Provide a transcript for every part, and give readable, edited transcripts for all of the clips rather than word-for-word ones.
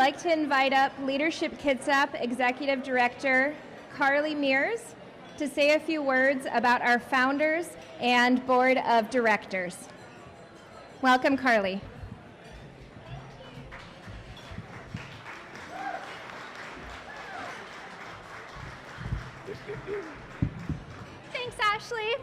like to invite up Leadership Kitsap Executive Director Carly Mears to say a few words about our founders and board of directors. Welcome, Carly. Thanks, Ashley.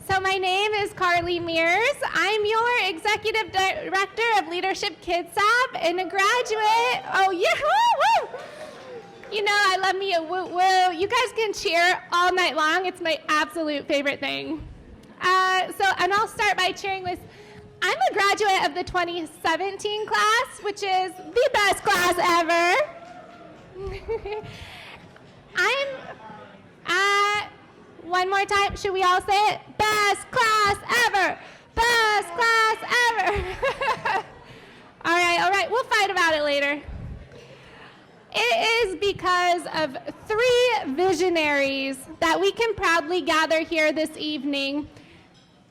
So my name is Carly Mears. I'm your Executive Director of Leadership Kitsap and a graduate. Oh, yeah, woo, woo. You know, I love me a woo woo. You guys can cheer all night long. It's my absolute favorite thing. And I'll start by cheering with, I'm a graduate of the 2017 class, which is the best class ever. One more time, should we all say it? Best class ever! Best class ever! All right, we'll fight about it later. It is because of three visionaries that we can proudly gather here this evening.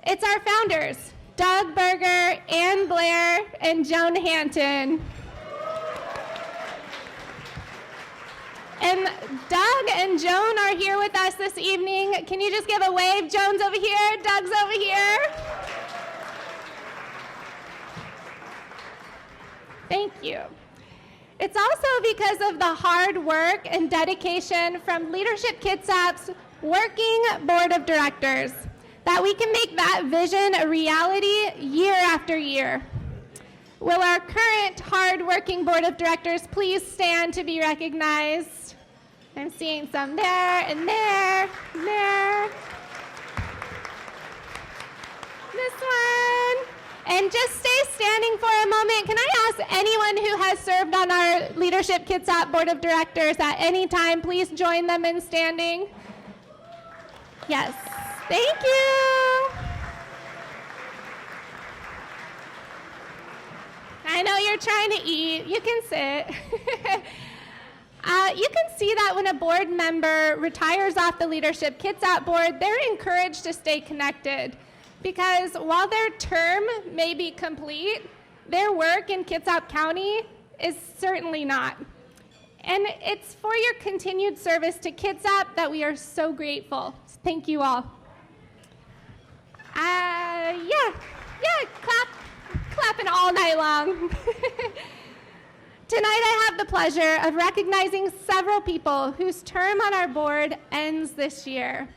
It's our founders, Doug Berger, Ann Blair, and Joan Hanton. And Doug and Joan are here with us this evening. Can you just give a wave? Joan's over here, Doug's over here. Thank you. It's also because of the hard work and dedication from Leadership Kitsap's working board of directors that we can make that vision a reality year after year. Will our current hard-working board of directors please stand to be recognized? I'm seeing some there and there and there. This one. And just stay standing for a moment. Can I ask anyone who has served on our Leadership Kitsap board of directors at any time, please join them in standing? Yes. Thank you. I know you're trying to eat. You can sit. You can see that when a board member retires off the Leadership Kitsap board, they're encouraged to stay connected because while their term may be complete, their work in Kitsap County is certainly not. And it's for your continued service to Kitsap that we are so grateful. Thank you all. Clapping all night long. Tonight I have the pleasure of recognizing several people whose term on our board ends this year.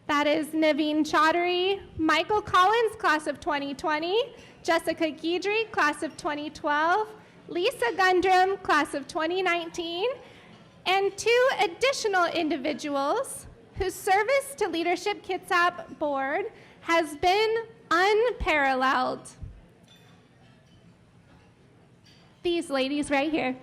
That is Naveen Chaudhary, Michael Collins, class of 2020, Jessica Guidry, class of 2012, Lisa Gundram, class of 2019, and two additional individuals whose service to Leadership Kitsap board has been unparalleled. These ladies right here.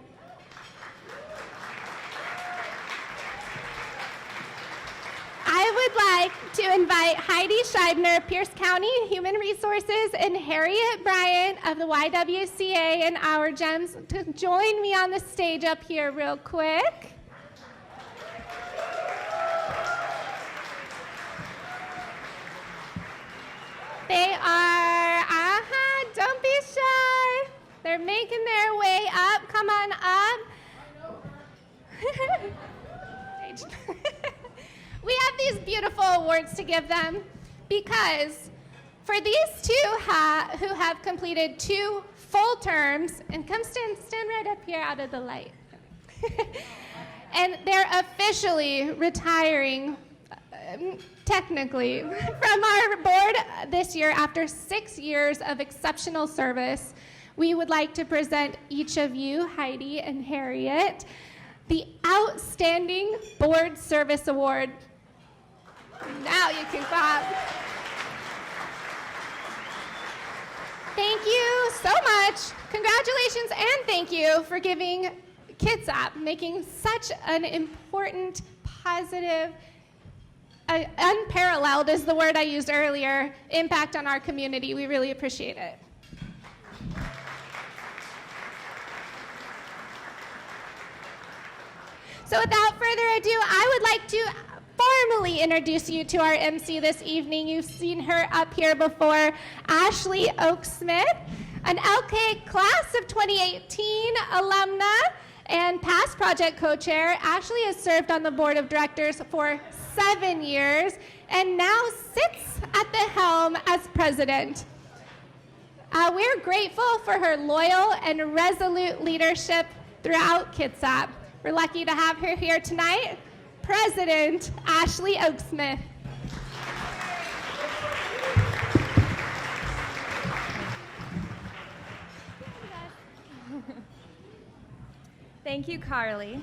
I would like to invite Heidi Scheibner, Pierce County Human Resources, and Harriet Bryant of the YWCA and Our Gems to join me on the stage up here real quick. They are, don't be shy. They're making their way up. Come on up. We have these beautiful awards to give them because for these two who have completed 2 full terms, and come stand right up here out of the light. And they're officially retiring technically from our board this year after 6 years of exceptional service. We would like to present each of you, Heidi and Harriet, the Outstanding Board Service Award. Now you can clap. Thank you so much. Congratulations and thank you for giving Kitsap, making such an important, positive, unparalleled is the word I used earlier, impact on our community. We really appreciate it. So without further ado, I would like to formally introduce you to our MC this evening. You've seen her up here before, Ashley Oaksmith. an LK Class of 2018 alumna and past project co-chair. Ashley has served on the board of directors for 7 years and now sits at the helm as president. We're grateful for her loyal and resolute leadership throughout Kitsap. We're lucky to have her here tonight, President Ashley Oaksmith. Thank you, Carly.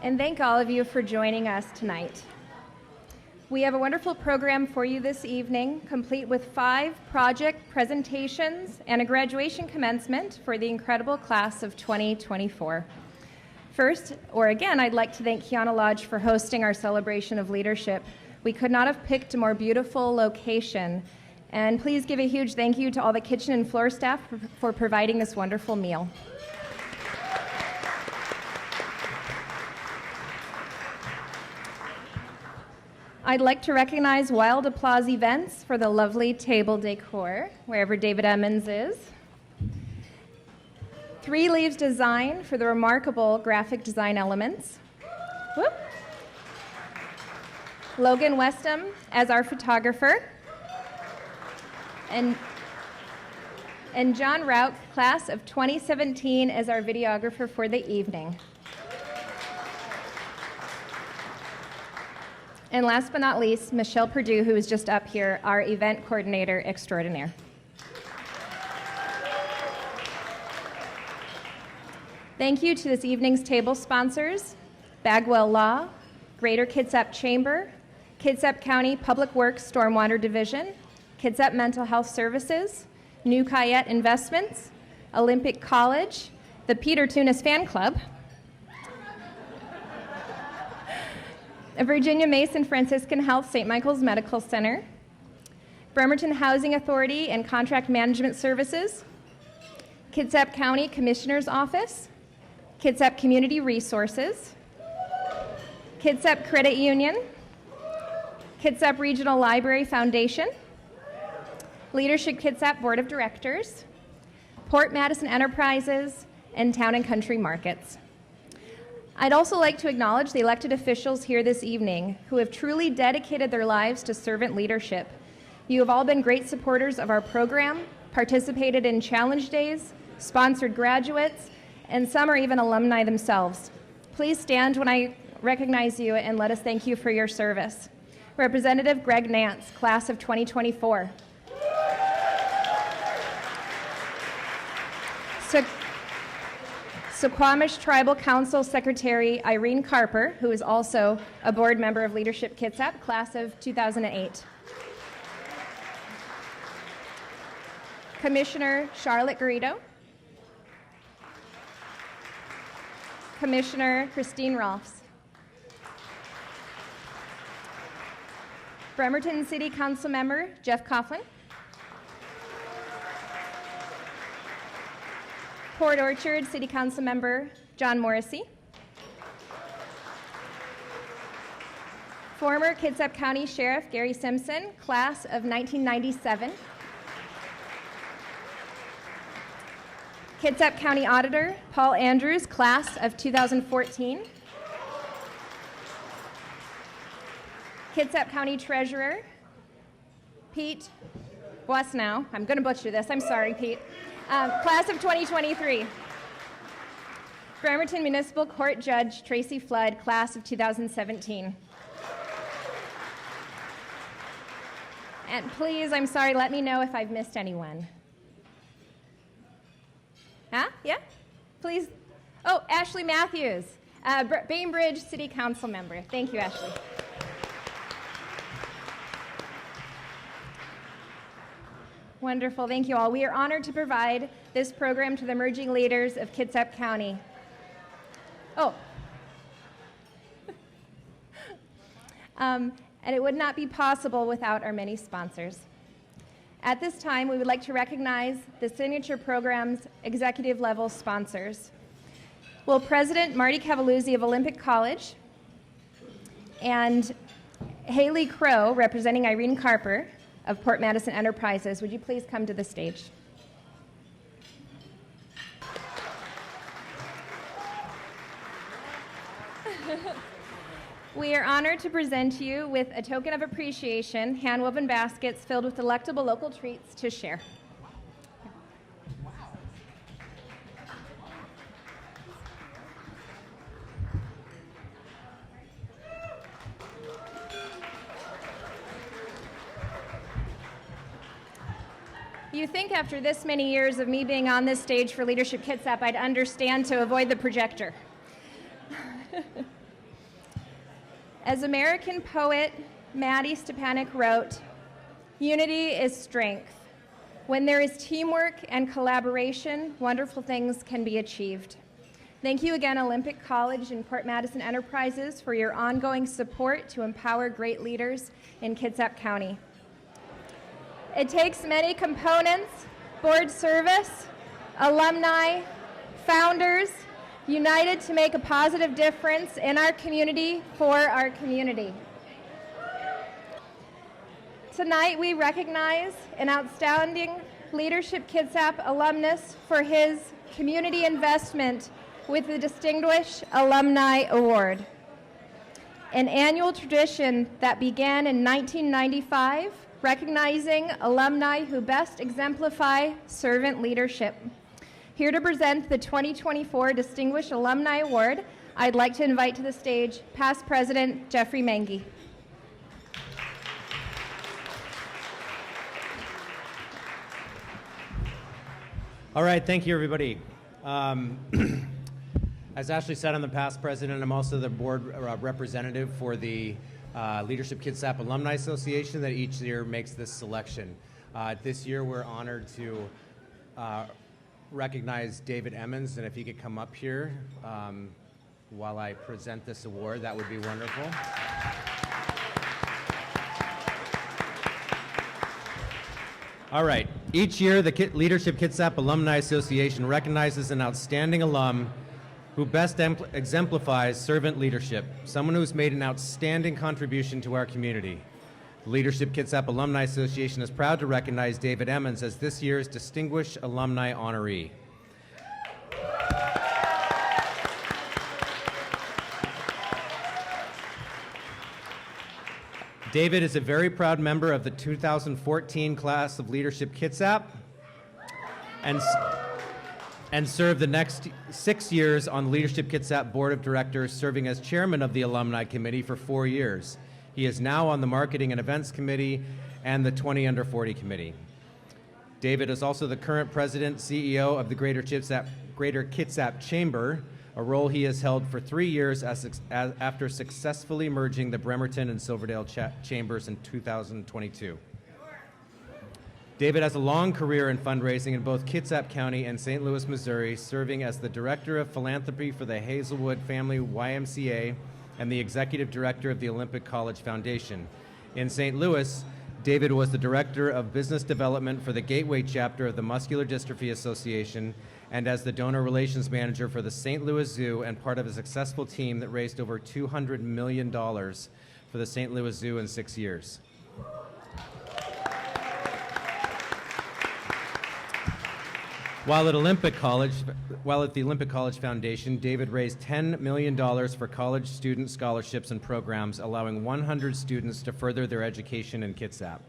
And thank all of you for joining us tonight. We have a wonderful program for you this evening, complete with 5 project presentations and a graduation commencement for the incredible class of 2024. First, or again, I'd like to thank Kiana Lodge for hosting our celebration of leadership. We could not have picked a more beautiful location. And please give a huge thank you to all the kitchen and floor staff for providing this wonderful meal. I'd like to recognize Wild Applause Events for the lovely table decor, wherever David Emmons is. 3 Leaves Design for the remarkable graphic design elements. Whoop. Logan Westham as our photographer. And John Rauch, class of 2017, as our videographer for the evening. And last but not least, Michelle Perdue, who is just up here, our event coordinator extraordinaire. Thank you to this evening's table sponsors, Bagwell Law, Greater Kitsap Chamber, Kitsap County Public Works Stormwater Division, Kitsap Mental Health Services, New Cayette Investments, Olympic College, the Peter Tunis Fan Club, Virginia Mason Franciscan Health St. Michael's Medical Center, Bremerton Housing Authority and Contract Management Services, Kitsap County Commissioner's Office, Kitsap Community Resources, Kitsap Credit Union, Kitsap Regional Library Foundation, Leadership Kitsap Board of Directors, Port Madison Enterprises, and Town and Country Markets. I'd also like to acknowledge the elected officials here this evening who have truly dedicated their lives to servant leadership. You have all been great supporters of our program, participated in challenge days, sponsored graduates, and some are even alumni themselves. Please stand when I recognize you and let us thank you for your service. Representative Greg Nance, class of 2024. Suquamish Tribal Council Secretary Irene Carper, who is also a board member of Leadership Kitsap, class of 2008. Commissioner Charlotte Garrido. Commissioner Christine Rolfs. Bremerton City Council Member Jeff Coughlin. Port Orchard City Council Member John Morrissey. Former Kitsap County Sheriff Gary Simpson, class of 1997. Kitsap County Auditor Paul Andrews, class of 2014. Kitsap County Treasurer Pete Boisnow. I'm going to butcher this. I'm sorry, Pete. Class of 2023. Bremerton Municipal Court Judge Tracy Flood, class of 2017. And please, I'm sorry, let me know if I've missed anyone. Huh? Yeah? Please. Oh, Ashley Matthews, Bainbridge City Council member. Thank you, Ashley. Wonderful, thank you all. We are honored to provide this program to the emerging leaders of Kitsap County. Oh. And it would not be possible without our many sponsors. At this time, we would like to recognize the Signature Program's executive level sponsors. Will President Marty Cavaluzzi of Olympic College and Haley Crow, representing Irene Carper, of Port Madison Enterprises, would you please come to the stage? We are honored to present you with a token of appreciation, hand-woven baskets filled with delectable local treats to share. You think after this many years of me being on this stage for Leadership Kitsap, I'd understand to avoid the projector. As American poet Maddie Stepanek wrote, "Unity is strength. When there is teamwork and collaboration, wonderful things can be achieved." Thank you again, Olympic College and Port Madison Enterprises, for your ongoing support to empower great leaders in Kitsap County. It takes many components: board service, alumni, founders, united to make a positive difference in our community for our community. Tonight we recognize an outstanding Leadership Kitsap alumnus for his community investment with the Distinguished Alumni Award, an annual tradition that began in 1995, recognizing alumni who best exemplify servant leadership. Here to present the 2024 Distinguished Alumni Award, I'd like to invite to the stage past President Jeffrey Mengi. All right, thank you, everybody. As Ashley said, I'm the past president. I'm also the board representative for the Leadership Kitsap Alumni Association that each year makes this selection. This year, we're honored to recognize David Emmons, and if he could come up here while I present this award, that would be wonderful. All right, each year the Leadership Kitsap Alumni Association recognizes an outstanding alum who best exemplifies servant leadership, someone who's made an outstanding contribution to our community. The Leadership Kitsap Alumni Association is proud to recognize David Emmons as this year's Distinguished Alumni Honoree. David is a very proud member of the 2014 class of Leadership Kitsap and served the next 6 years on the Leadership Kitsap Board of Directors, serving as chairman of the Alumni Committee for 4 years. He is now on the Marketing and Events Committee and the 20 Under 40 Committee. David is also the current president, CEO of the Greater Kitsap Chamber, a role he has held for 3 years after successfully merging the Bremerton and Silverdale chambers in 2022. David has a long career in fundraising in both Kitsap County and St. Louis, Missouri, serving as the Director of Philanthropy for the Hazelwood Family YMCA and the Executive Director of the Olympic College Foundation. In St. Louis, David was the Director of Business Development for the Gateway Chapter of the Muscular Dystrophy Association and as the Donor Relations Manager for the St. Louis Zoo and part of a successful team that raised over $200 million for the St. Louis Zoo in 6 years. While at the Olympic College Foundation, David raised $10 million for college student scholarships and programs, allowing 100 students to further their education in Kitsap.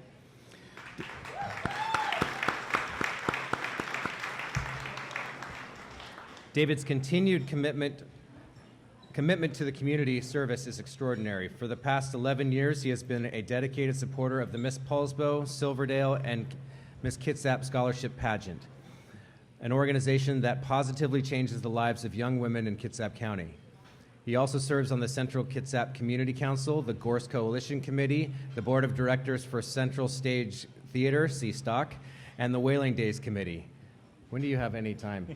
David's continued commitment to the community service is extraordinary. For the past 11 years, he has been a dedicated supporter of the Miss Paulsbo, Silverdale, and Miss Kitsap Scholarship Pageant, an organization that positively changes the lives of young women in Kitsap County. He also serves on the Central Kitsap Community Council, the Gorse Coalition Committee, the Board of Directors for Central Stage Theater, CSTOC, and the Whaling Days Committee. When do you have any time?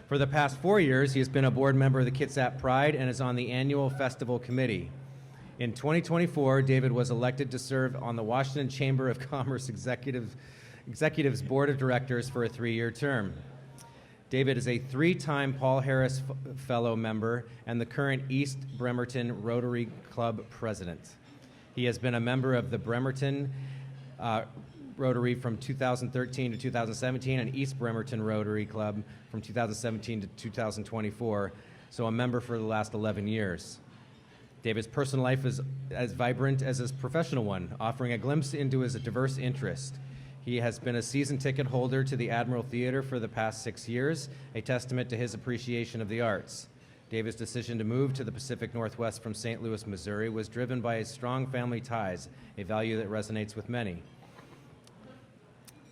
For the past 4 years, he has been a board member of the Kitsap Pride and is on the annual festival committee. In 2024, David was elected to serve on the Washington Chamber of Commerce Executive's Board of Directors for a 3-year term. David is a 3-time Paul Harris Fellow member and the current East Bremerton Rotary Club president. He has been a member of the Bremerton Rotary from 2013 to 2017 and East Bremerton Rotary Club from 2017 to 2024, so a member for the last 11 years. David's personal life is as vibrant as his professional one, offering a glimpse into his diverse interest. He has been a season ticket holder to the Admiral Theater for the past 6 years, a testament to his appreciation of the arts. David's decision to move to the Pacific Northwest from St. Louis, Missouri was driven by his strong family ties, a value that resonates with many.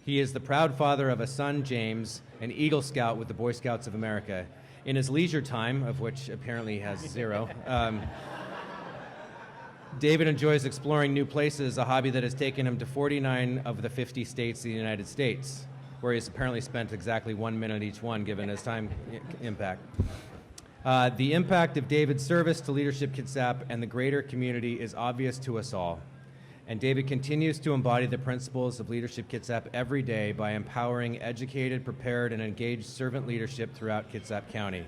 He is the proud father of a son, James, an Eagle Scout with the Boy Scouts of America. In his leisure time, of which apparently he has zero, David enjoys exploring new places, a hobby that has taken him to 49 of the 50 states of the United States, where he's apparently spent exactly 1 minute each one, given his time impact. The impact of David's service to Leadership Kitsap and the greater community is obvious to us all. And David continues to embody the principles of Leadership Kitsap every day by empowering educated, prepared, and engaged servant leadership throughout Kitsap County.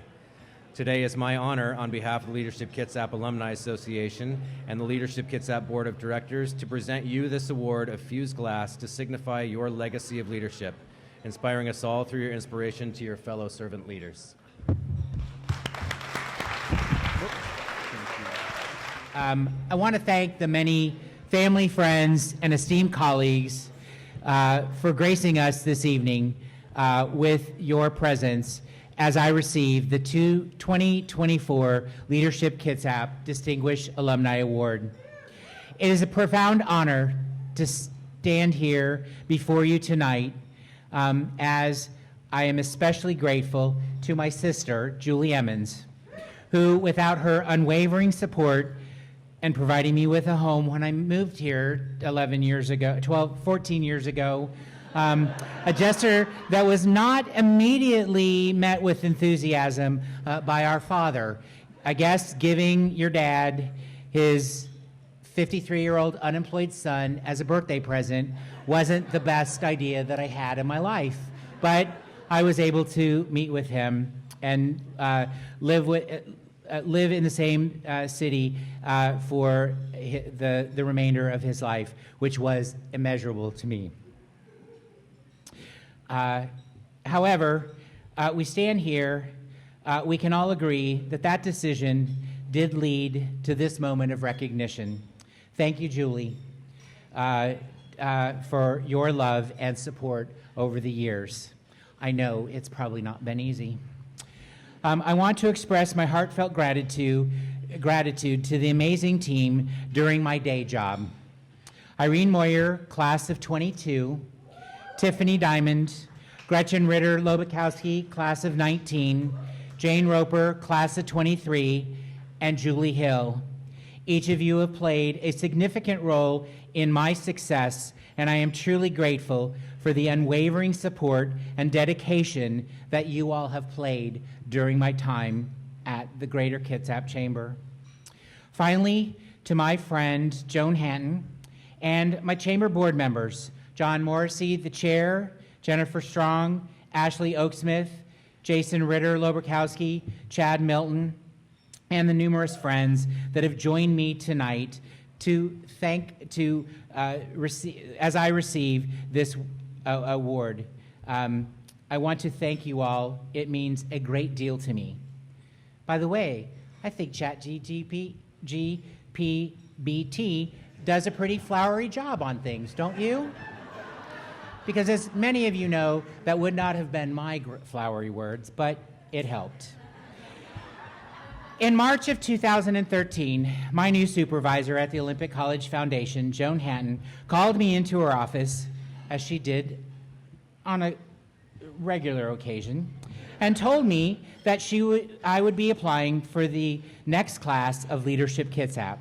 Today is my honor, on behalf of the Leadership Kitsap Alumni Association and the Leadership Kitsap Board of Directors, to present you this award of fused glass to signify your legacy of leadership, inspiring us all through your inspiration to your fellow servant leaders. I want to thank the many family, friends, and esteemed colleagues for gracing us this evening with your presence as I receive the 2024 Leadership Kitsap Distinguished Alumni Award. It is a profound honor to stand here before you tonight, as I am especially grateful to my sister, Julie Emmons, who, without her unwavering support and providing me with a home when I moved here 14 years ago, a gesture that was not immediately met with enthusiasm by our father. I guess giving your dad his 53-year-old unemployed son as a birthday present wasn't the best idea that I had in my life. But I was able to meet with him and live in the same city for the remainder of his life, which was immeasurable to me. However, we stand here, we can all agree that that decision did lead to this moment of recognition. Thank you, Julie, for your love and support over the years. I know it's probably not been easy. I want to express my heartfelt gratitude to the amazing team during my day job. Irene Moyer, class of 22, Tiffany Diamond, Gretchen Ritter Lobakowski, class of 19, Jane Roper, class of 23, and Julie Hill. Each of you have played a significant role in my success, and I am truly grateful for the unwavering support and dedication that you all have played during my time at the Greater Kitsap Chamber. Finally, to my friend Joan Hanton and my chamber board members, John Morrissey, the chair, Jennifer Strong, Ashley Oaksmith, Jason Ritter Loberkowski, Chad Milton, and the numerous friends that have joined me tonight as I receive this award. I want to thank you all. It means a great deal to me. By the way, I think ChatGPT does a pretty flowery job on things, don't you? Because as many of you know, that would not have been my flowery words, but it helped. In March of 2013, my new supervisor at the Olympic College Foundation, Joan Hanton, called me into her office, as she did on a regular occasion, and told me that I would be applying for the next class of Leadership Kitsap.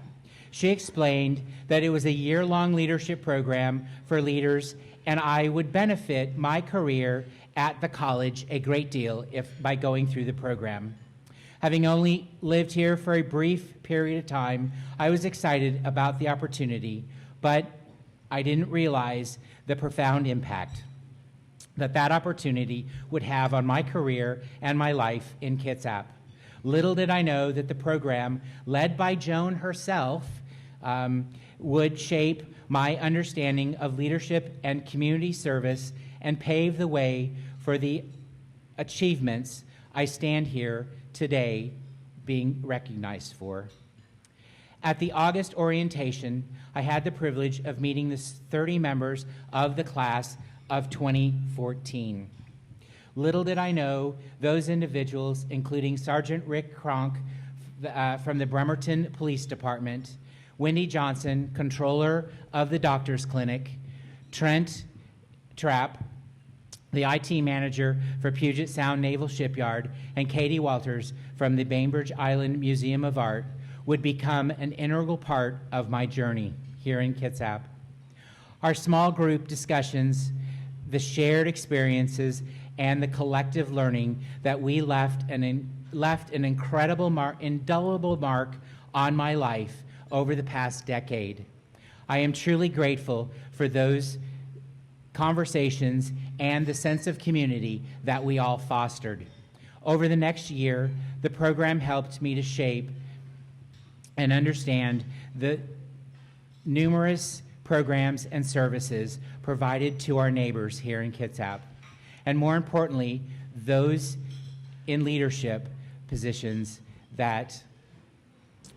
She explained that it was a year-long leadership program for leaders, and I would benefit my career at the college a great deal by going through the program. Having only lived here for a brief period of time, I was excited about the opportunity, but I didn't realize the profound impact that opportunity would have on my career and my life in Kitsap. Little did I know that the program, led by Joan herself, would shape my understanding of leadership and community service and pave the way for the achievements I stand here today being recognized for. At the August orientation, I had the privilege of meeting the 30 members of the class of 2014. Little did I know those individuals, including Sergeant Rick Kronk from the Bremerton Police Department, Wendy Johnson, controller of the Doctor's Clinic, Trent Trapp, the IT manager for Puget Sound Naval Shipyard, and Katie Walters from the Bainbridge Island Museum of Art, would become an integral part of my journey here in Kitsap. Our small group discussions, the shared experiences, and the collective learning that we left an indelible mark on my life over the past decade. I am truly grateful for those conversations and the sense of community that we all fostered. Over the next year, the program helped me to shape and understand the numerous programs and services provided to our neighbors here in Kitsap, and more importantly, those in leadership positions that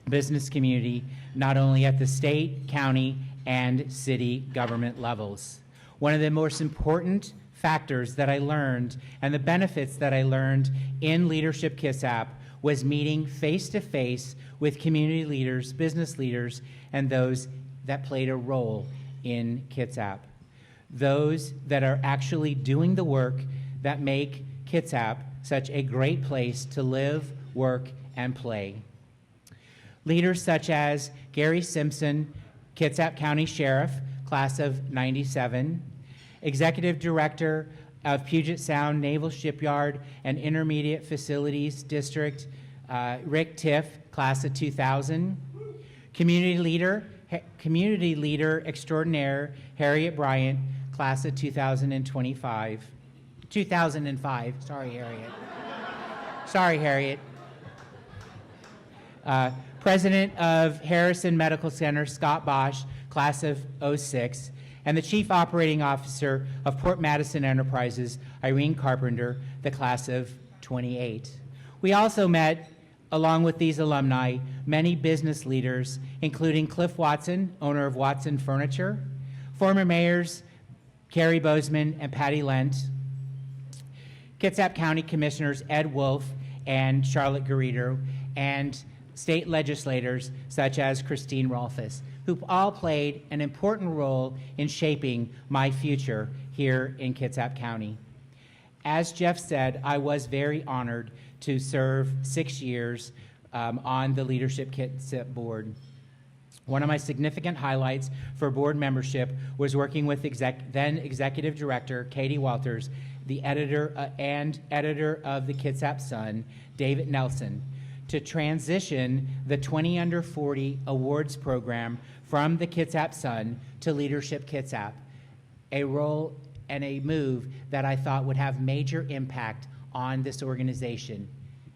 business community, not only at the state, county, and city government levels. One of the most important factors that I learned and the benefits that I learned in Leadership Kitsap was meeting face-to-face with community leaders, business leaders, and those that played a role in Kitsap. Those that are actually doing the work that make Kitsap such a great place to live, work, and play. Leaders such as Gary Simpson, Kitsap County Sheriff, class of '97, Executive Director of Puget Sound Naval Shipyard and Intermediate Facilities District, Rick Tiff, class of 2000, Community Leader Extraordinaire, Harriet Bryant, class of 2005. Sorry, Harriet. Sorry, Harriet. President of Harrison Medical Center, Scott Bosch, class of '06, and the Chief Operating Officer of Port Madison Enterprises, Irene Carpenter, the class of '28. We also met, along with these alumni, many business leaders, including Cliff Watson, owner of Watson Furniture, former mayors Carrie Bozeman and Patty Lent, Kitsap County Commissioners Ed Wolf and Charlotte Garrido, and state legislators such as Christine Rolfes, who all played an important role in shaping my future here in Kitsap County. As Jeff said, I was very honored to serve 6 years on the Leadership Kitsap board. One of my significant highlights for board membership was working with then Executive Director Katie Walters, the editor of the Kitsap Sun, David Nelson, to transition the 20 Under 40 awards program from the Kitsap Sun to Leadership Kitsap, a role and a move that I thought would have major impact on this organization.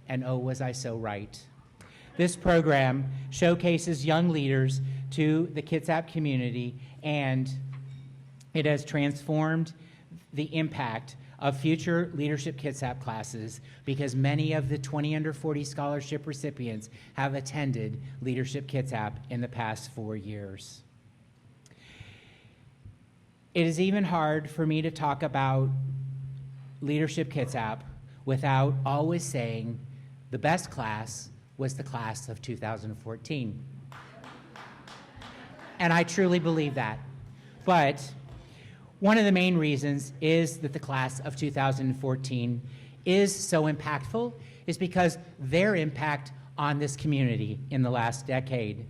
And oh, was I so right. This program showcases young leaders to the Kitsap community, and it has transformed the impact of future Leadership Kitsap classes because many of the 20 Under 40 scholarship recipients have attended Leadership Kitsap in the past 4 years. It is even hard for me to talk about Leadership Kitsap without always saying the best class was the class of 2014. And I truly believe that. But one of the main reasons is that the class of 2014 is so impactful is because their impact on this community in the last decade.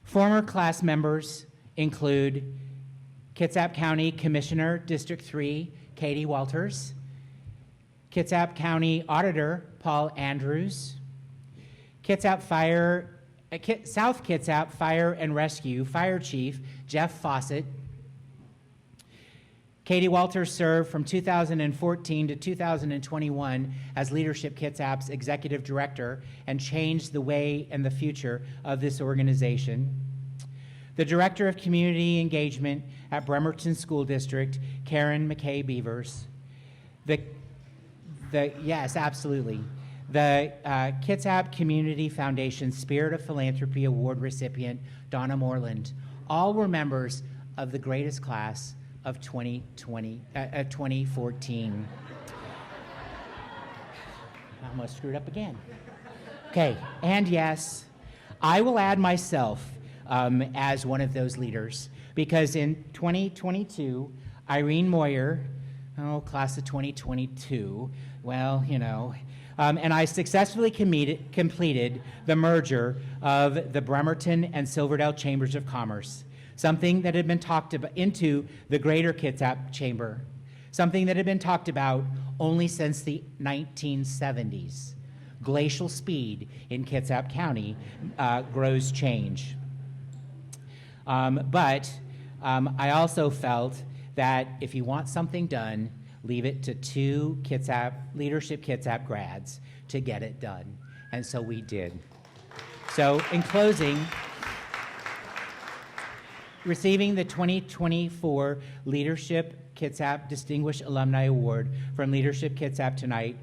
Former class members include Kitsap County Commissioner, District 3, Katie Walters, Kitsap County Auditor, Paul Andrews, South Kitsap Fire and Rescue Fire Chief, Jeff Fawcett. Katie Walters served from 2014 to 2021 as Leadership Kitsap's Executive Director and changed the way and the future of this organization. The Director of Community Engagement at Bremerton School District, Karen McKay Beavers. Yes, absolutely. the Kitsap Community Foundation Spirit of Philanthropy Award recipient, Donna Moreland, all were members of the greatest class of 2014. I almost screwed up again. Okay, and yes, I will add myself as one of those leaders, because in 2022, Irene Moyer, class of 2022, well, and I successfully completed the merger of the Bremerton and Silverdale Chambers of Commerce, something that had been talked about into the Greater Kitsap Chamber, something that had been talked about only since the 1970s. Glacial speed in Kitsap County grows change. But I also felt that if you want something done, leave it to two Leadership Kitsap grads to get it done. And so we did. So in closing, receiving the 2024 Leadership Kitsap Distinguished Alumni Award from Leadership Kitsap tonight,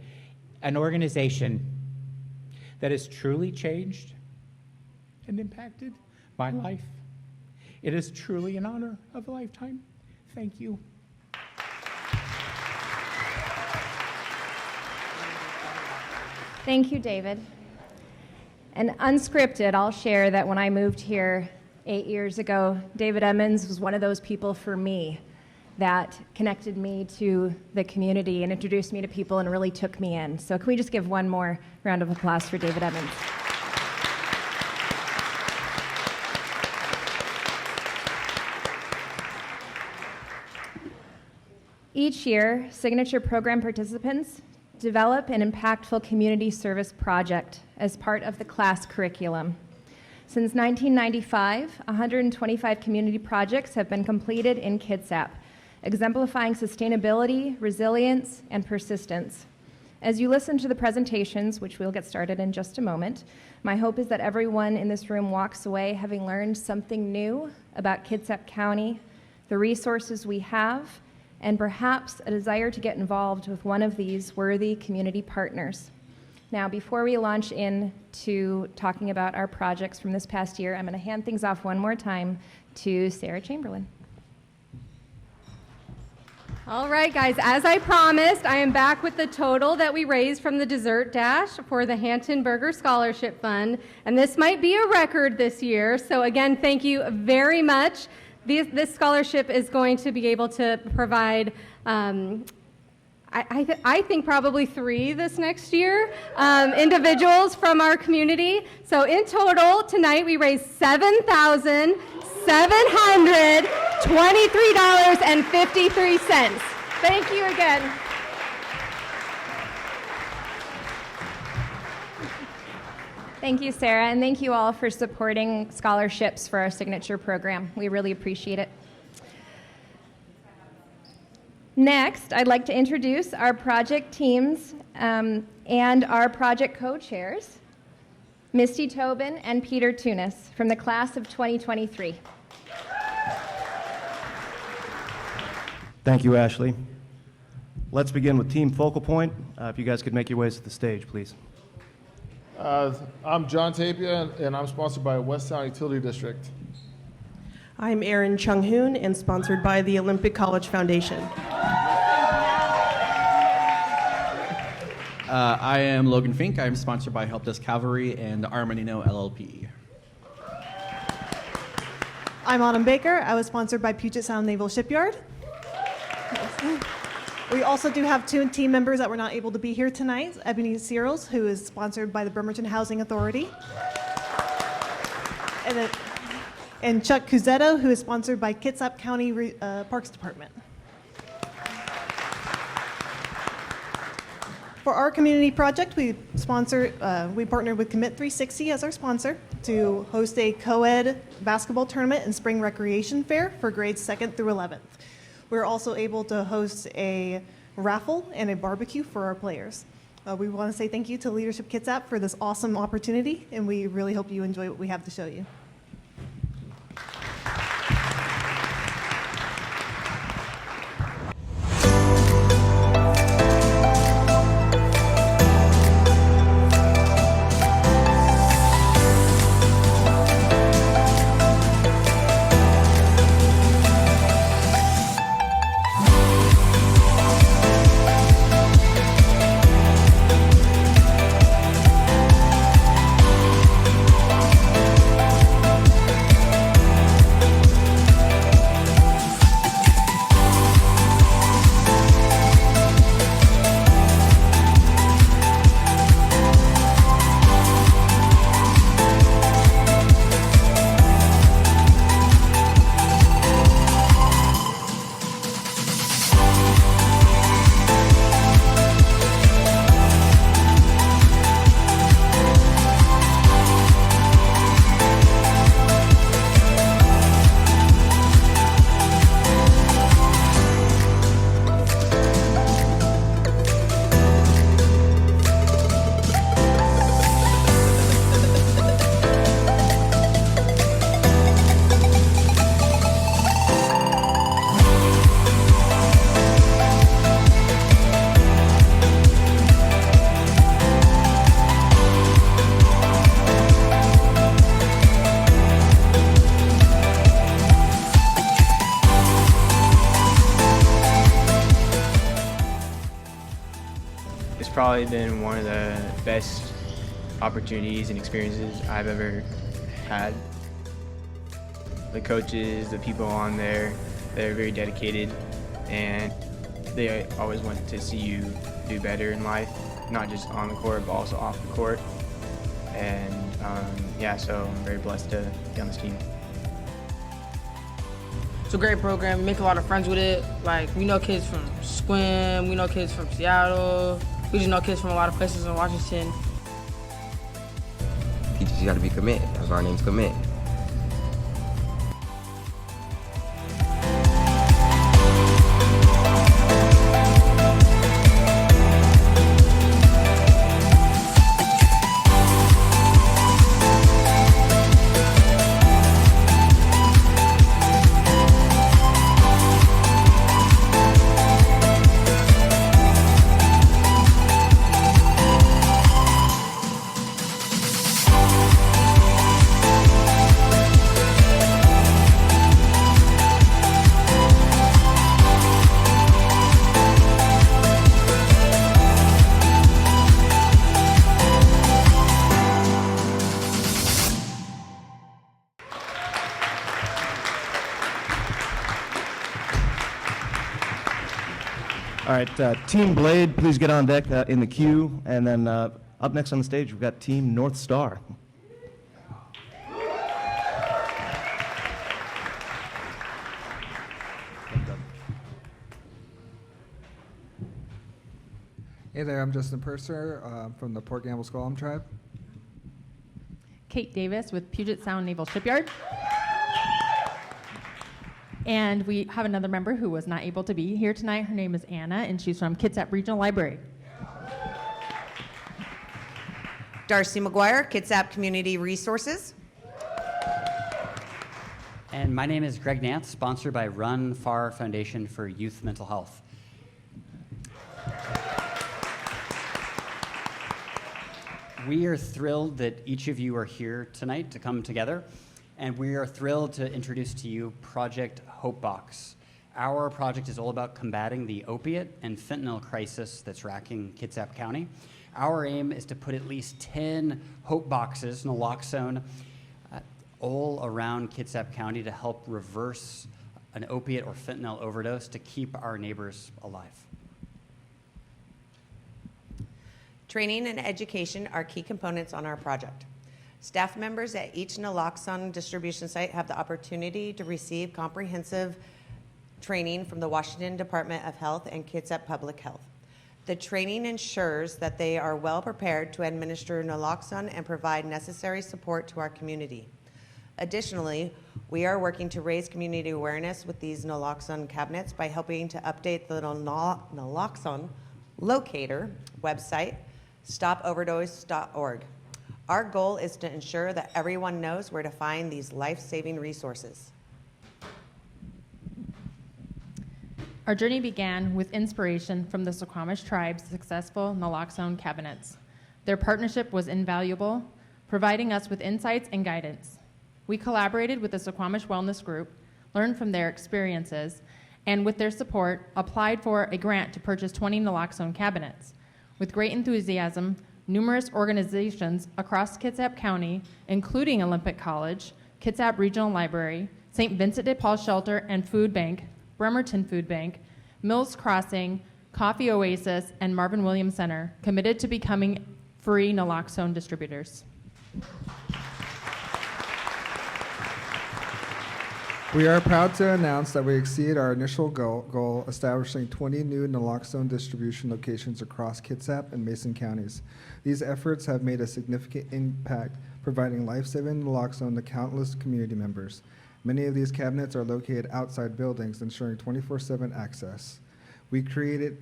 an organization that has truly changed and impacted my life. It is truly an honor of a lifetime. Thank you. Thank you, David. And unscripted, I'll share that when I moved here 8 years ago, David Emmons was one of those people for me that connected me to the community and introduced me to people and really took me in. So can we just give one more round of applause for David Emmons? Each year, signature program participants develop an impactful community service project as part of the class curriculum. Since 1995, 125 community projects have been completed in Kitsap, exemplifying sustainability, resilience, and persistence. As you listen to the presentations, which we'll get started in just a moment, my hope is that everyone in this room walks away having learned something new about Kitsap County, the resources we have, and perhaps a desire to get involved with one of these worthy community partners. Now, before we launch into talking about our projects from this past year, I'm going to hand things off one more time to Sarah Chamberlain. All right, guys, as I promised, I am back with the total that we raised from the Dessert Dash for the Hampton Burger Scholarship Fund, and this might be a record this year, so again, thank you very much. This scholarship is going to be able to provide, I think probably 3 this next year, individuals from our community. So in total, tonight we raised $7,723.53. Thank you again. Thank you, Sarah, and thank you all for supporting scholarships for our signature program. We really appreciate it. Next, I'd like to introduce our project teams and our project co-chairs, Misty Tobin and Peter Tunis from the class of 2023. Thank you, Ashley. Let's begin with Team Focal Point. If you guys could make your ways to the stage, please. I'm John Tapia, and I'm sponsored by West Town Utility District. I'm Erin Chung-hoon and sponsored by the Olympic College Foundation. I am Logan Fink. I'm sponsored by Help Desk Cavalry and Armanino LLP. I'm Autumn Baker. I was sponsored by Puget Sound Naval Shipyard. We also do have 2 team members that were not able to be here tonight. Ebony Searles, who is sponsored by the Bremerton Housing Authority. And Chuck Cuzetto, who is sponsored by Kitsap County Parks Department. For our community project, we partnered with Commit 360 as our sponsor to host a co-ed basketball tournament and spring recreation fair for grades 2nd through 11th. We're also able to host a raffle and a barbecue for our players. We want to say thank you to Leadership Kitsap for this awesome opportunity, and we really hope you enjoy what we have to show you. probably been one of the best opportunities and experiences I've ever had. The coaches, the people on there, they're very dedicated, and they always want to see you do better in life, not just on the court, but also off the court. And so I'm very blessed to be on this team. It's a great program. We make a lot of friends with it. Like, we know kids from Squim, we know kids from Seattle, we just know kids from a lot of places in Washington. You just got to be commit. That's our name's Commit. All right, Team Blade, please get on deck in the queue. And then up next on the stage, we've got Team North Star. Hey there, I'm Justin Purser from the Port Gamble Squam Tribe. Kate Davis with Puget Sound Naval Shipyard. And we have another member who was not able to be here tonight. Her name is Anna, and she's from Kitsap Regional Library. Darcy McGuire, Kitsap Community Resources. And my name is Greg Nance, sponsored by Run Far Foundation for Youth Mental Health. We are thrilled that each of you are here tonight to come together, and we are thrilled to introduce to you Project Hope Box. Our project is all about combating the opiate and fentanyl crisis that's racking Kitsap County. Our aim is to put at least 10 Hope Boxes, naloxone, all around Kitsap County to help reverse an opiate or fentanyl overdose to keep our neighbors alive. Training and education are key components on our project. Staff members at each naloxone distribution site have the opportunity to receive comprehensive training from the Washington Department of Health and Kitsap Public Health. The training ensures that they are well prepared to administer naloxone and provide necessary support to our community. Additionally, we are working to raise community awareness with these naloxone cabinets by helping to update the naloxone locator website, stopoverdose.org. Our goal is to ensure that everyone knows where to find these life-saving resources. Our journey began with inspiration from the Suquamish tribe's successful naloxone cabinets. Their partnership was invaluable, providing us with insights and guidance. We collaborated with the Suquamish Wellness Group, learned from their experiences, and with their support, applied for a grant to purchase 20 naloxone cabinets. With great enthusiasm, numerous organizations across Kitsap County, including Olympic College, Kitsap Regional Library, St. Vincent de Paul Shelter and Food Bank, Bremerton Food Bank, Mills Crossing, Coffee Oasis, and Marvin Williams Center, committed to becoming free naloxone distributors. We are proud to announce that we exceeded our initial goal, establishing 20 new naloxone distribution locations across Kitsap and Mason counties. These efforts have made a significant impact, providing life-saving naloxone to countless community members. Many of these cabinets are located outside buildings, ensuring 24/7 access. We created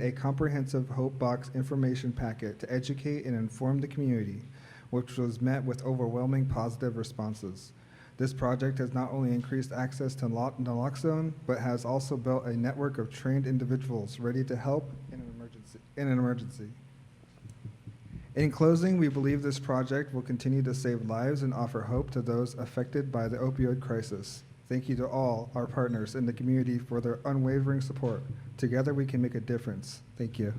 a comprehensive Hope Box information packet to educate and inform the community, which was met with overwhelming positive responses. This project has not only increased access to naloxone, but has also built a network of trained individuals ready to help in an emergency. In closing, we believe this project will continue to save lives and offer hope to those affected by the opioid crisis. Thank you to all our partners in the community for their unwavering support. Together we can make a difference. Thank you.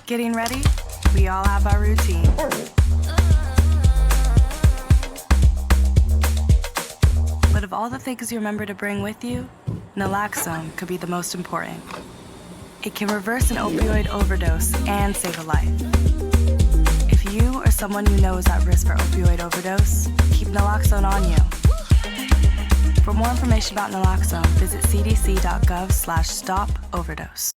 Getting ready? We all have our routine. But of all the things you remember to bring with you, naloxone could be the most important. It can reverse an opioid overdose and save a life. If you or someone you know is at risk for opioid overdose, keep naloxone on you. For more information about naloxone, visit cdc.gov/stop-overdose.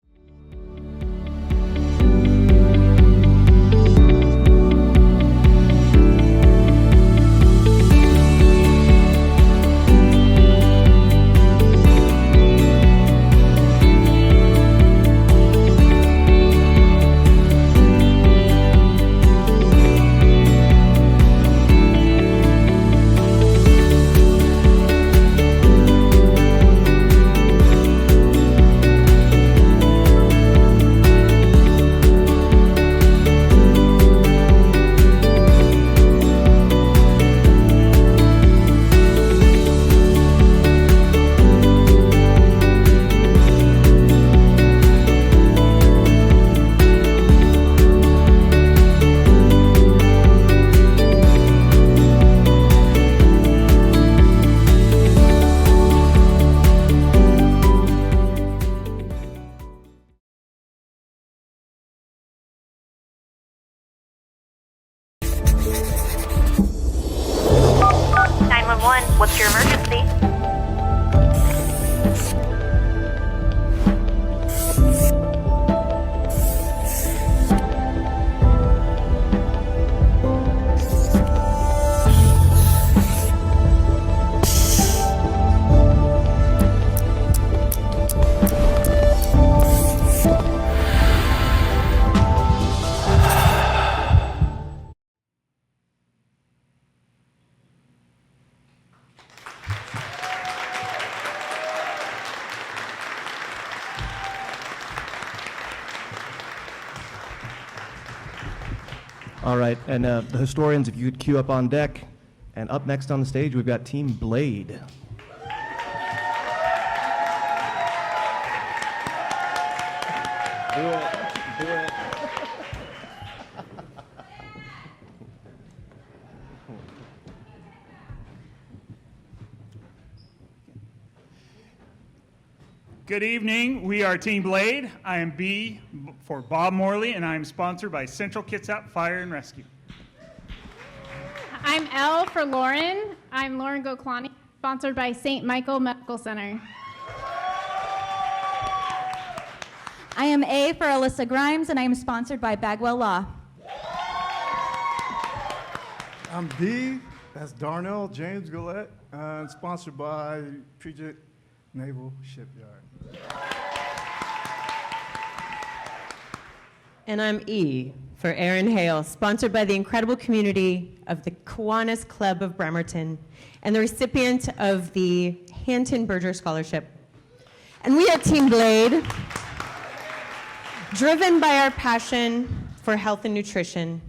What's your emergency? All right, and the historians, if you could queue up on deck. And up next on the stage, we've got Team Blade. Do it. Do it. Good evening. We are Team Blade. I am B for Bob Morley, and I am sponsored by Central Kitsap Fire and Rescue. I'm L for Lauren. I'm Lauren Goklani, sponsored by St. Michael Medical Center. I am A for Alyssa Grimes, and I am sponsored by Bagwell Law. I'm D, that's Darnell James Gillette, sponsored by Puget Naval Shipyard. And I'm E for Aaron Hale, sponsored by the incredible community of the Kiwanis Club of Bremerton and the recipient of the Hampton Berger Scholarship. And we are Team Blade, driven by our passion for health and nutrition,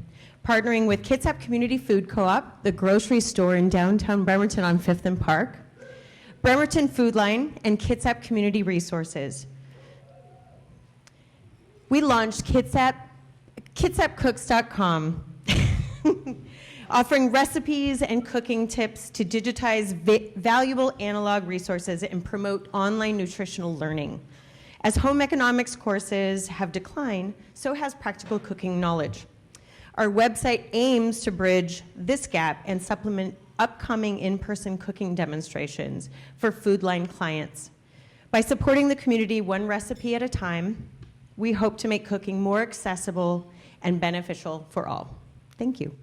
partnering with Kitsap Community Food Co-op, the grocery store in downtown Bremerton on 5th and Park, Bremerton Food Line, and Kitsap Community Resources. We launched KitsapCooks.com, offering recipes and cooking tips to digitize valuable analog resources and promote online nutritional learning. As home economics courses have declined, so has practical cooking knowledge. Our website aims to bridge this gap and supplement upcoming in-person cooking demonstrations for Food Line clients. By supporting the community one recipe at a time, we hope to make cooking more accessible and beneficial for all. Thank you.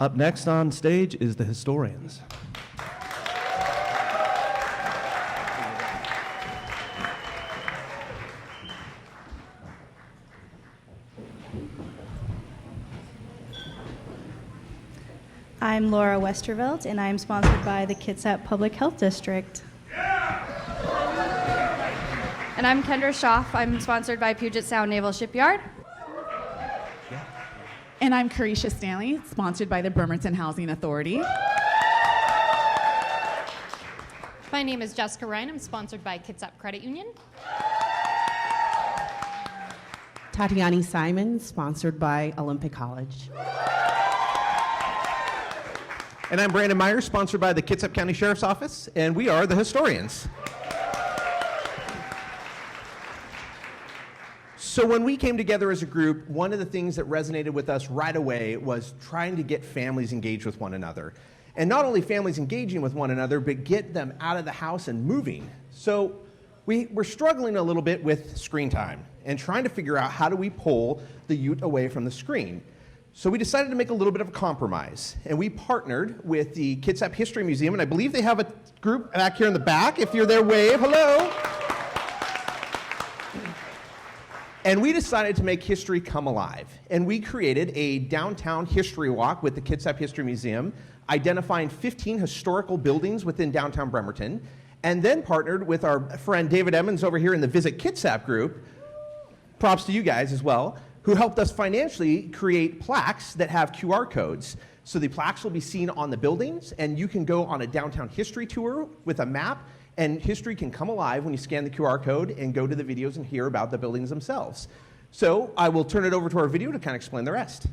Up next on stage is the historians. I'm Laura Westervelt, and I'm sponsored by the Kitsap Public Health District. And I'm Kendra Schaff. I'm sponsored by Puget Sound Naval Shipyard. And I'm Carisha Stanley, sponsored by the Bremerton Housing Authority. My name is Jessica Ryan. I'm sponsored by Kitsap Credit Union. Tatiani Simon, sponsored by Olympic College. And I'm Brandon Myers, sponsored by the Kitsap County Sheriff's Office, and we are the historians. So when we came together as a group, one of the things that resonated with us right away was trying to get families engaged with one another. And not only families engaging with one another, but get them out of the house and moving. So we were struggling a little bit with screen time and trying to figure out how do we pull the youth away from the screen. So we decided to make a little bit of a compromise, and we partnered with the Kitsap History Museum, and I believe they have a group back here in the back. If you're there, wave, hello. And we decided to make history come alive, and we created a downtown history walk with the Kitsap History Museum, identifying 15 historical buildings within downtown Bremerton, and then partnered with our friend David Emmons over here in the Visit Kitsap group, props to you guys as well, who helped us financially create plaques that have QR codes. So the plaques will be seen on the buildings, and you can go on a downtown history tour with a map, and history can come alive when you scan the QR code and go to the videos and hear about the buildings themselves. So I will turn it over to our video to kind of explain the rest.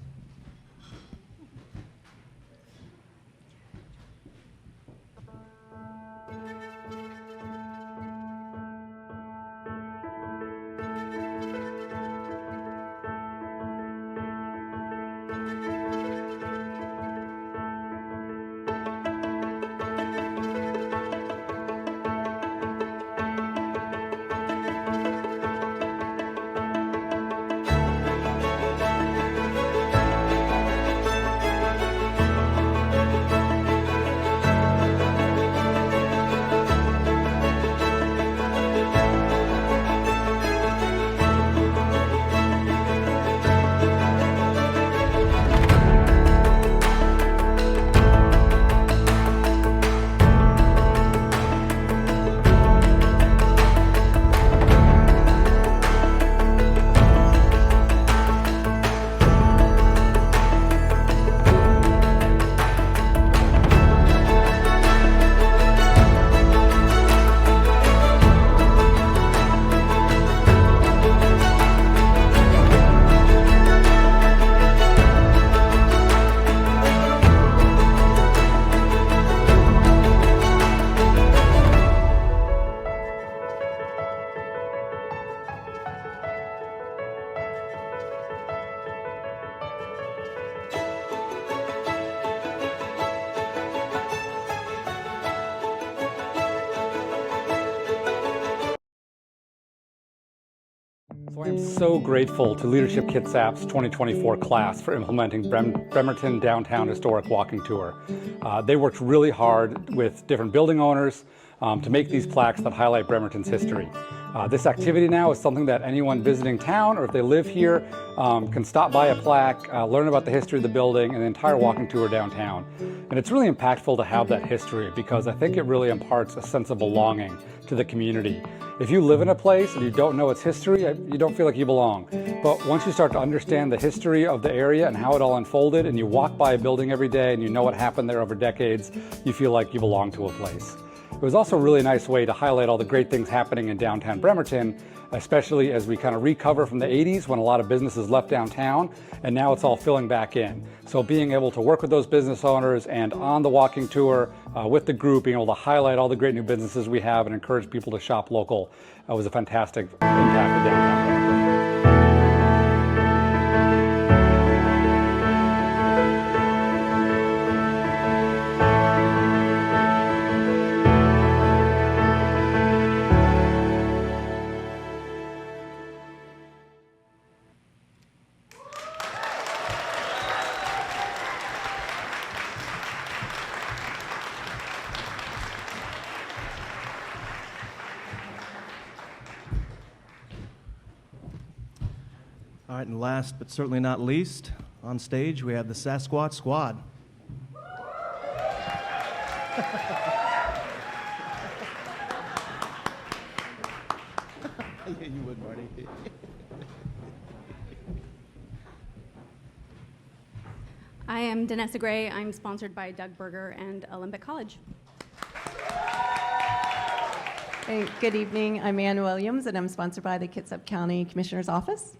So I am so grateful to Leadership Kitsap's 2024 class for implementing Bremerton Downtown Historic Walking Tour. They worked really hard with different building owners to make these plaques that highlight Bremerton's history. This activity now is something that anyone visiting town or if they live here can stop by a plaque, learn about the history of the building and the entire walking tour downtown. And it's really impactful to have that history because I think it really imparts a sense of belonging to the community. If you live in a place and you don't know its history, you don't feel like you belong. But once you start to understand the history of the area and how it all unfolded and you walk by a building every day and you know what happened there over decades, you feel like you belong to a place. It was also a really nice way to highlight all the great things happening in downtown Bremerton, especially as we kind of recover from the 80s when a lot of businesses left downtown, and now it's all filling back in. So being able to work with those business owners and on the walking tour with the group, being able to highlight all the great new businesses we have and encourage people to shop local was a fantastic impact to downtown Bremerton. All right, and last but certainly not least, on stage we have the Sasquatch Squad. Yeah, you would, Marty. I am Danessa Gray. I'm sponsored by Doug Berger and Olympic College. Hey, good evening. I'm Ann Williams, and I'm sponsored by the Kitsap County Commissioner's Office.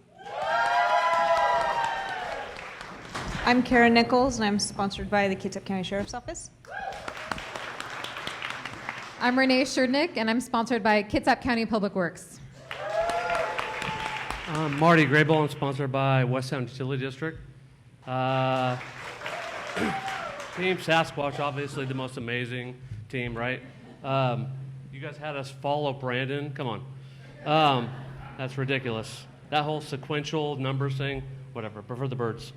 I'm Kara Nichols, and I'm sponsored by the Kitsap County Sheriff's Office. I'm Renee Sherdnick, and I'm sponsored by Kitsap County Public Works. I'm Marty Graybull. I'm sponsored by West Sound Utility District. Team Sasquatch, obviously the most amazing team, right? You guys had us follow Brandon. Come on. That's ridiculous. That whole sequential numbers thing, whatever. Prefer the birds.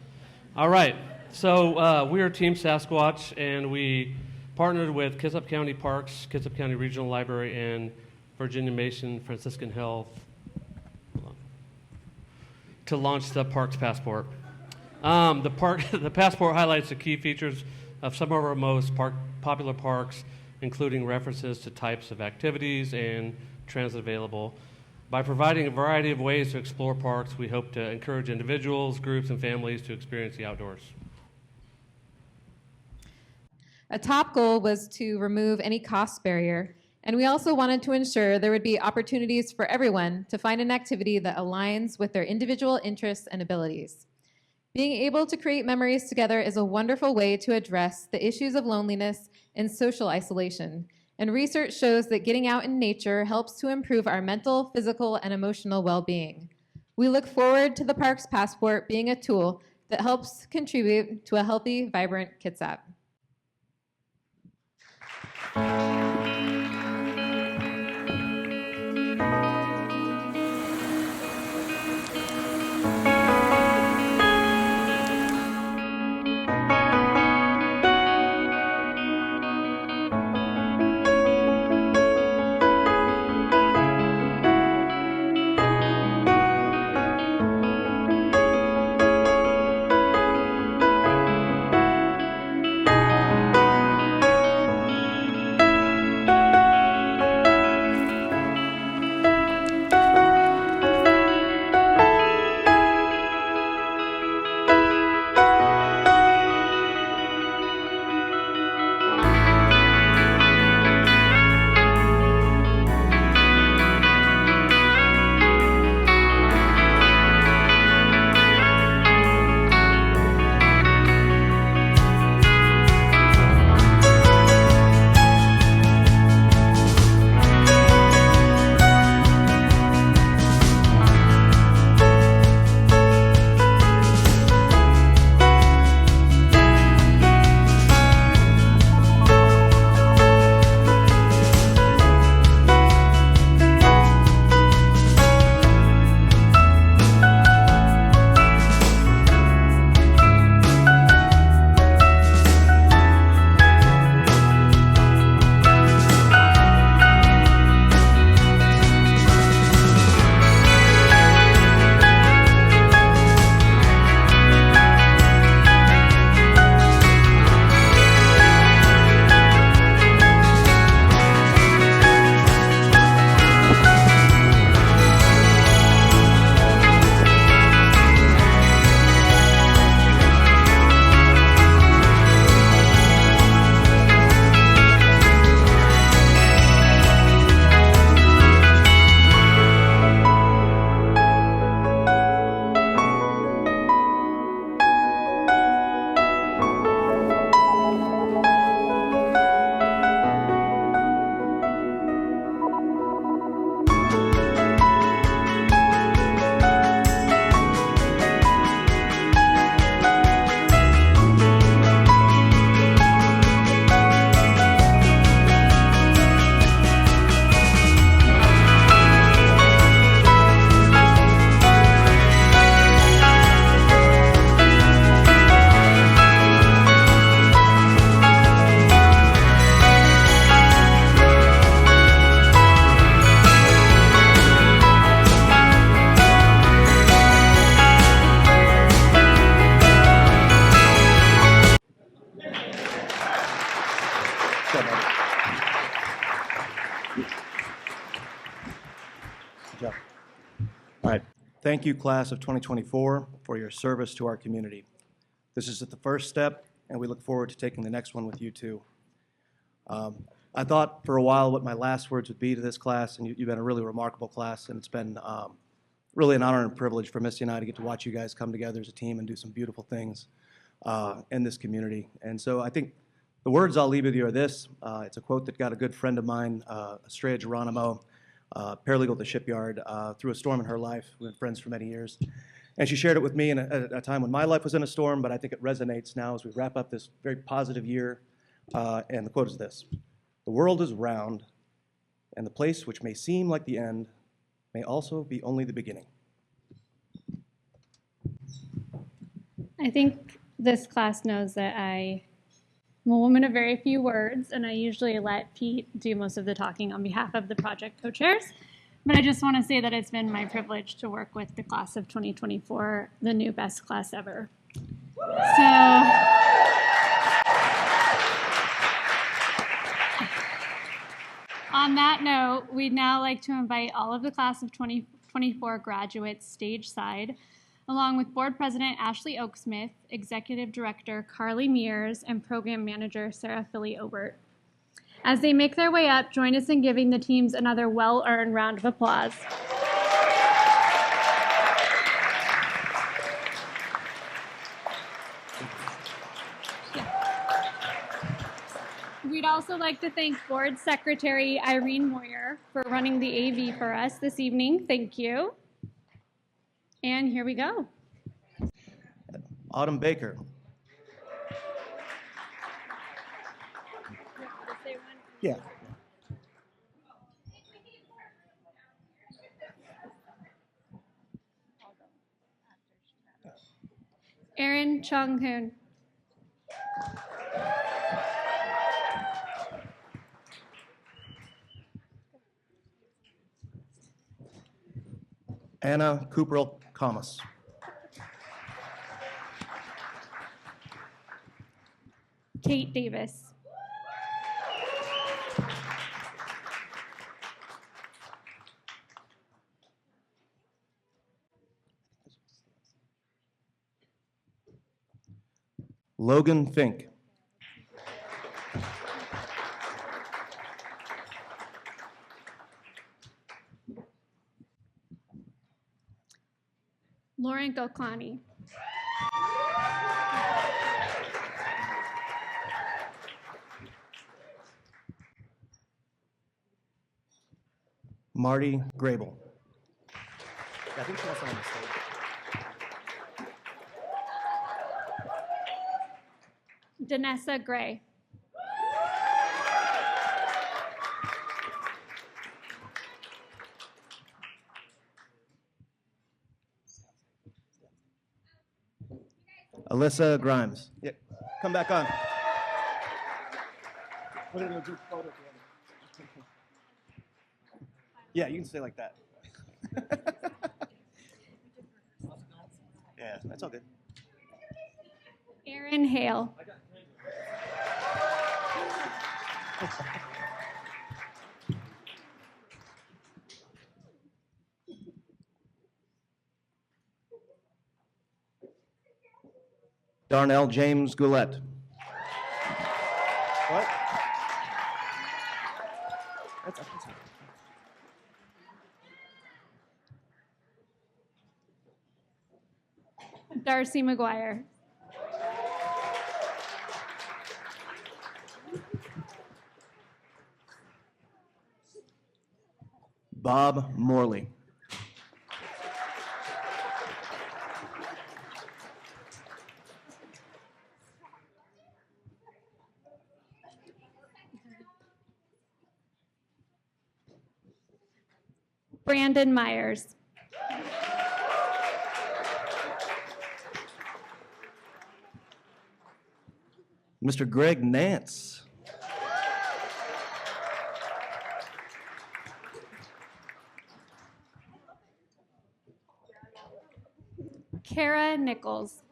All right. So we are Team Sasquatch, and we partnered with Kitsap County Parks, Kitsap County Regional Library, and Virginia Mason Franciscan Health to launch the Parks Passport. The passport highlights the key features of some of our most popular parks, including references to types of activities and transit available. By providing a variety of ways to explore parks, we hope to encourage individuals, groups, and families to experience the outdoors. A top goal was to remove any cost barrier, and we also wanted to ensure there would be opportunities for everyone to find an activity that aligns with their individual interests and abilities. Being able to create memories together is a wonderful way to address the issues of loneliness and social isolation. And research shows that getting out in nature helps to improve our mental, physical, and emotional well-being. We look forward to the Parks Passport being a tool that helps contribute to a healthy, vibrant Kitsap. Thank you, class of 2024, for your service to our community. This is the first step, and we look forward to taking the next one with you, too. I thought for a while what my last words would be to this class, and you've been a really remarkable class, and it's been really an honor and privilege for Missy and I to get to watch you guys come together as a team and do some beautiful things in this community. And so I think the words I'll leave with you are this. It's a quote that got a good friend of mine, Estrella Geronimo, paralegal at the shipyard, through a storm in her life. We've been friends for many years. And she shared it with me at a time when my life was in a storm, but I think it resonates now as we wrap up this very positive year. And the quote is this: "The world is round, and the place which may seem like the end may also be only the beginning." I think this class knows that I'm a woman of very few words, and I usually let Pete do most of the talking on behalf of the project co-chairs. But I just want to say that it's been my privilege to work with the class of 2024, the new best class ever. So, on that note, we'd now like to invite all of the class of 2024 graduates stage side, along with Board President Ashley Oaksmith, Executive Director Carly Mears, and Program Manager Sarah Philly-Obert. As they make their way up, join us in giving the teams another well-earned round of applause. We'd also like to thank Board Secretary Irene Moyer for running the AV for us this evening. Thank you. And here we go. Autumn Baker. Yeah. Erin Chung-hoon. Anna Cooperl-Kamas. Kate Davis. Logan Fink. Lauren Goklani. Marty Grable. I think that's on the stage. Danessa Gray. Alyssa Grimes. Yeah, come back on. We're gonna do photo together. Yeah, you can stay like that. Yeah, that's all good. Aaron Hale. Darnell James Goulet. What? That's Darcy McGuire. Bob Morley. Brandon Myers. Mr. Greg Nance. Kara Nichols.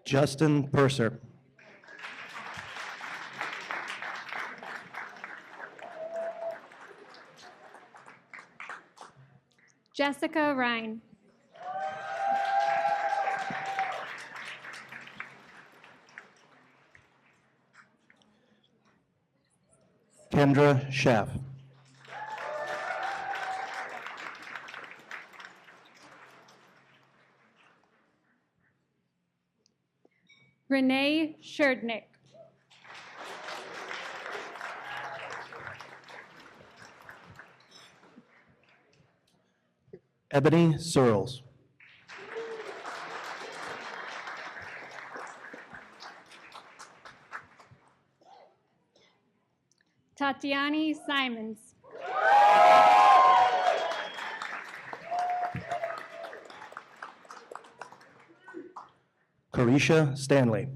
Justin Purser. Jessica Ryan. Kendra Schaff. Renee Sherdnick. Ebony Searles. Tatiani Simons. Carisha Stanley.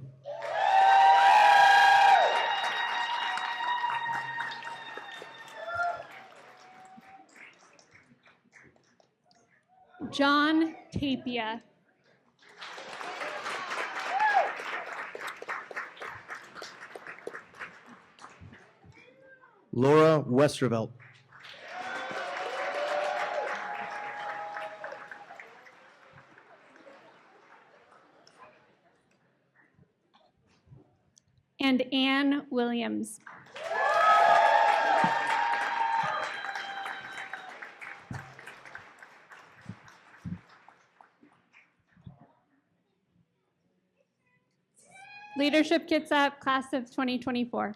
John Tapia. Laura Westervelt. And Anne Williams. Leadership Kitsap, class of 2024.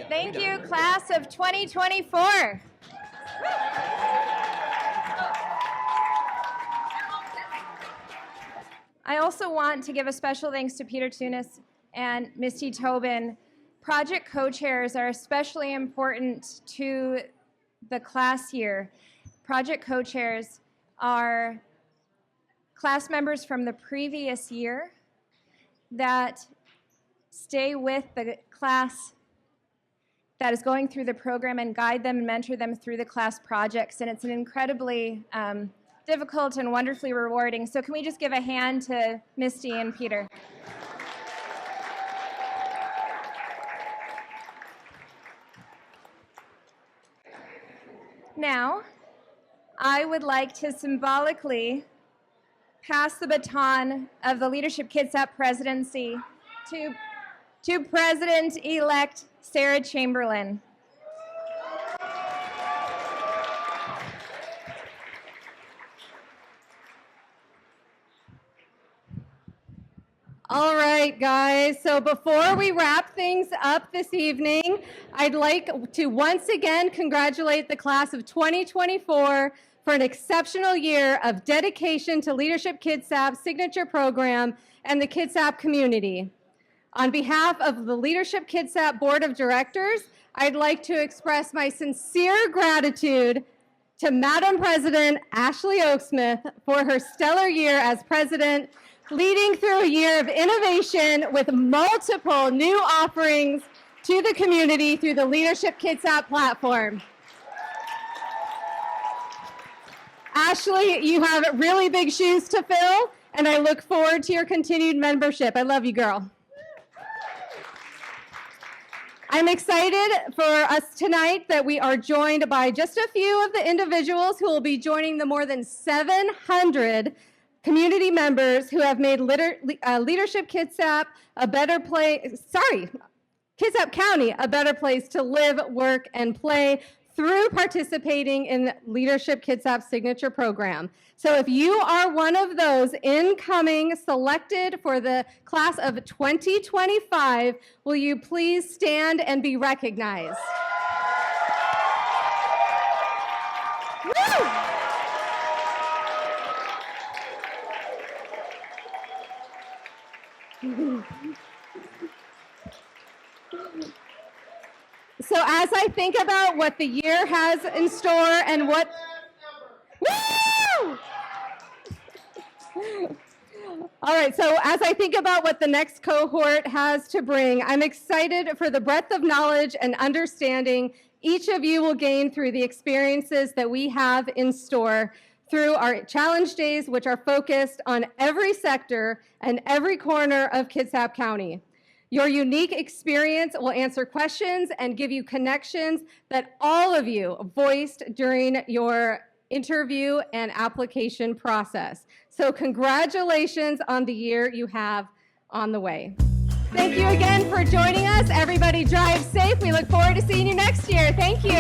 Thank you, class of 2024. I also want to give a special thanks to Peter Tunis and Misty Tobin. Project co-chairs are especially important to the class year. Project co-chairs are class members from the previous year that stay with the class that is going through the program and guide them and mentor them through the class projects. And it's an incredibly difficult and wonderfully rewarding. So can we just give a hand to Misty and Peter? Now, I would like to symbolically pass the baton of the Leadership Kitsap presidency to President-elect Sarah Chamberlain. All right, guys. So before we wrap things up this evening, I'd like to once again congratulate the class of 2024 for an exceptional year of dedication to Leadership Kitsap's signature program and the Kitsap community. On behalf of the Leadership Kitsap Board of Directors, I'd like to express my sincere gratitude to Madam President Ashley Oaksmith for her stellar year as president, leading through a year of innovation with multiple new offerings to the community through the Leadership Kitsap platform. Ashley, you have really big shoes to fill, and I look forward to your continued membership. I love you, girl. I'm excited for us tonight that we are joined by just a few of the individuals who will be joining the more than 700 community members who have made Leadership Kitsap a better place, Kitsap County a better place to live, work, and play through participating in Leadership Kitsap's signature program. So if you are one of those incoming selected for the class of 2025, will you please stand and be recognized? Woo! So as I think about what the year has in store and what... Woo! All right, so as I think about what the next cohort has to bring, I'm excited for the breadth of knowledge and understanding each of you will gain through the experiences that we have in store through our challenge days, which are focused on every sector and every corner of Kitsap County. Your unique experience will answer questions and give you connections that all of you voiced during your interview and application process. So congratulations on the year you have on the way. Thank you again for joining us. Everybody drive safe. We look forward to seeing you next year. Thank you.